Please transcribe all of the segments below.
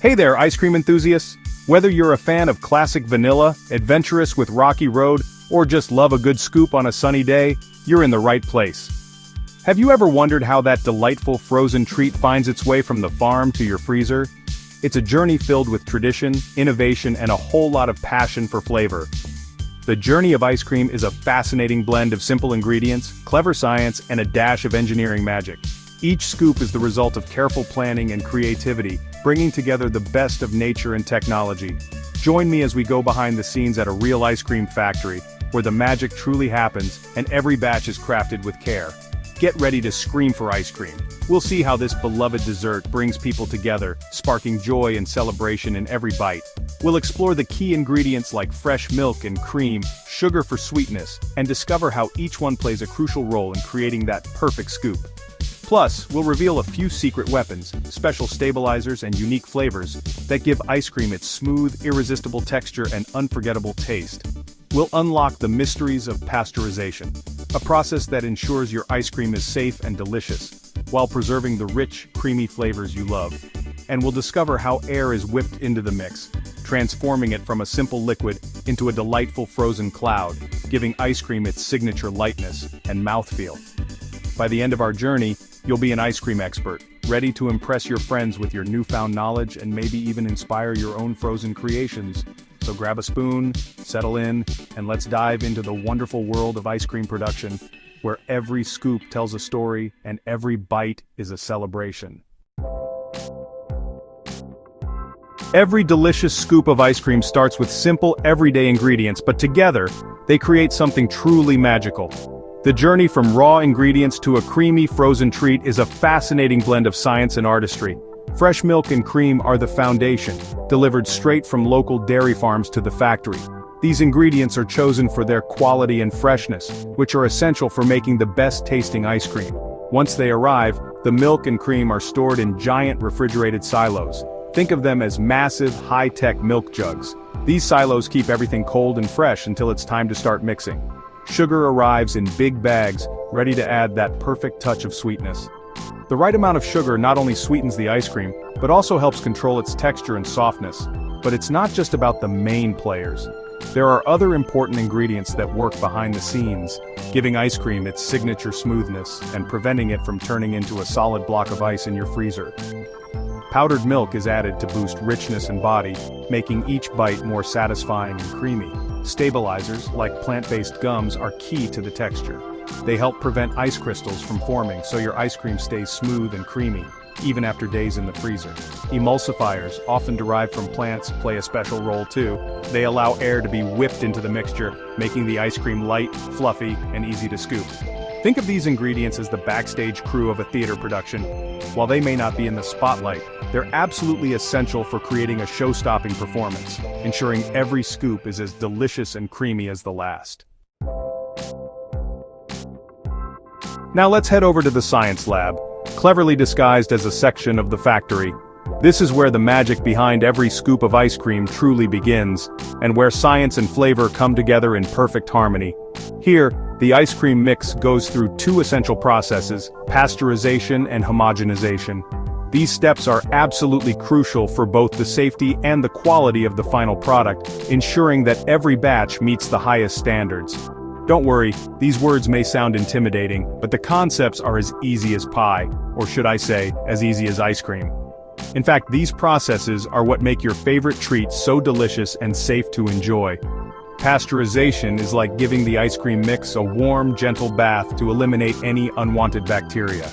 Hey there, ice cream enthusiasts! Whether you're a fan of classic vanilla, adventurous with rocky road, or just love a good scoop on a sunny day, you're in the right place. Have you ever wondered how that delightful frozen treat finds its way from the farm to your freezer? It's a journey filled with tradition, innovation, and a whole lot of passion for flavor. The journey of ice cream is a fascinating blend of simple ingredients, clever science, and a dash of engineering magic. Each scoop is the result of careful planning and creativity, bringing together the best of nature and technology. Join me as we go behind the scenes at a real ice cream factory, where the magic truly happens and every batch is crafted with care. Get ready to scream for ice cream. We'll see how this beloved dessert brings people together, sparking joy and celebration in every bite. We'll explore the key ingredients like fresh milk and cream, sugar for sweetness, and discover how each one plays a crucial role in creating that perfect scoop. Plus, we'll reveal a few secret weapons, special stabilizers and unique flavors that give ice cream its smooth, irresistible texture and unforgettable taste. We'll unlock the mysteries of pasteurization, a process that ensures your ice cream is safe and delicious, while preserving the rich, creamy flavors you love. And we'll discover how air is whipped into the mix, transforming it from a simple liquid into a delightful frozen cloud, giving ice cream its signature lightness and mouthfeel. By the end of our journey, you'll be an ice cream expert, ready to impress your friends with your newfound knowledge and maybe even inspire your own frozen creations. So grab a spoon, settle in, and let's dive into the wonderful world of ice cream production, where every scoop tells a story and every bite is a celebration. Every delicious scoop of ice cream starts with simple, everyday ingredients, but together, they create something truly magical. The journey from raw ingredients to a creamy frozen treat is a fascinating blend of science and artistry. Fresh milk and cream are the foundation, delivered straight from local dairy farms to the factory. These ingredients are chosen for their quality and freshness, which are essential for making the best-tasting ice cream. Once they arrive, the milk and cream are stored in giant refrigerated silos. Think of them as massive, high-tech milk jugs. These silos keep everything cold and fresh until it's time to start mixing. Sugar arrives in big bags, ready to add that perfect touch of sweetness. The right amount of sugar not only sweetens the ice cream, but also helps control its texture and softness. But it's not just about the main players. There are other important ingredients that work behind the scenes, giving ice cream its signature smoothness and preventing it from turning into a solid block of ice in your freezer. Powdered milk is added to boost richness and body, making each bite more satisfying and creamy. Stabilizers, like plant-based gums, are key to the texture. They help prevent ice crystals from forming so your ice cream stays smooth and creamy, even after days in the freezer. Emulsifiers, often derived from plants, play a special role too. They allow air to be whipped into the mixture, making the ice cream light, fluffy, and easy to scoop. Think of these ingredients as the backstage crew of a theater production. While they may not be in the spotlight, they're absolutely essential for creating a show-stopping performance, ensuring every scoop is as delicious and creamy as the last. Now let's head over to the science lab, cleverly disguised as a section of the factory. This is where the magic behind every scoop of ice cream truly begins, and where science and flavor come together in perfect harmony. Here, the ice cream mix goes through two essential processes: pasteurization and homogenization. These steps are absolutely crucial for both the safety and the quality of the final product, ensuring that every batch meets the highest standards. Don't worry, these words may sound intimidating, but the concepts are as easy as pie, or should I say, as easy as ice cream. In fact, these processes are what make your favorite treat so delicious and safe to enjoy. Pasteurization is like giving the ice cream mix a warm, gentle bath to eliminate any unwanted bacteria.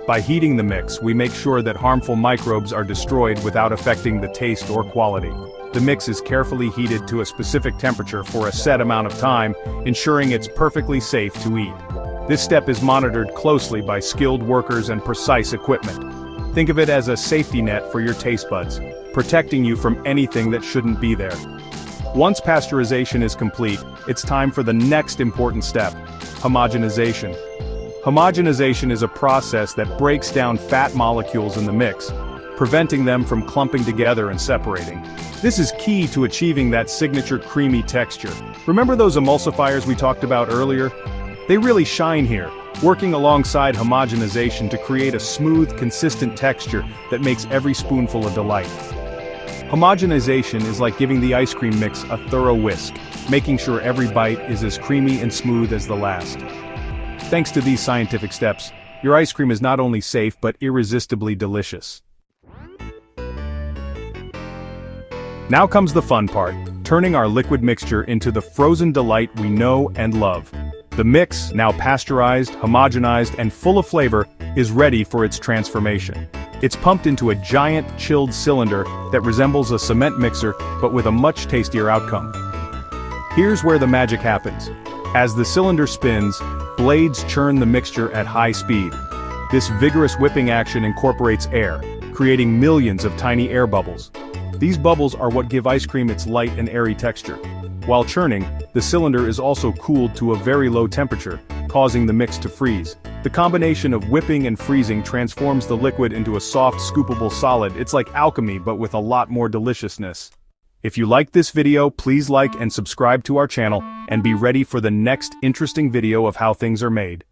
By heating the mix, we make sure that harmful microbes are destroyed without affecting the taste or quality. The mix is carefully heated to a specific temperature for a set amount of time, ensuring it's perfectly safe to eat. This step is monitored closely by skilled workers and precise equipment. Think of it as a safety net for your taste buds, protecting you from anything that shouldn't be there. Once pasteurization is complete, it's time for the next important step: homogenization. Homogenization is a process that breaks down fat molecules in the mix, preventing them from clumping together and separating. This is key to achieving that signature creamy texture. Remember those emulsifiers we talked about earlier? They really shine here, working alongside homogenization to create a smooth, consistent texture that makes every spoonful a delight. Homogenization is like giving the ice cream mix a thorough whisk, making sure every bite is as creamy and smooth as the last. Thanks to these scientific steps, your ice cream is not only safe but irresistibly delicious. Now comes the fun part, turning our liquid mixture into the frozen delight we know and love. The mix, now pasteurized, homogenized, and full of flavor, is ready for its transformation. It's pumped into a giant, chilled cylinder that resembles a cement mixer, but with a much tastier outcome. Here's where the magic happens. As the cylinder spins, blades churn the mixture at high speed. This vigorous whipping action incorporates air, creating millions of tiny air bubbles. These bubbles are what give ice cream its light and airy texture. While churning, the cylinder is also cooled to a very low temperature, causing the mix to freeze. The combination of whipping and freezing transforms the liquid into a soft, scoopable solid. It's like alchemy, but with a lot more deliciousness. If you liked this video, please like and subscribe to our channel, and be ready for the next interesting video of how things are made.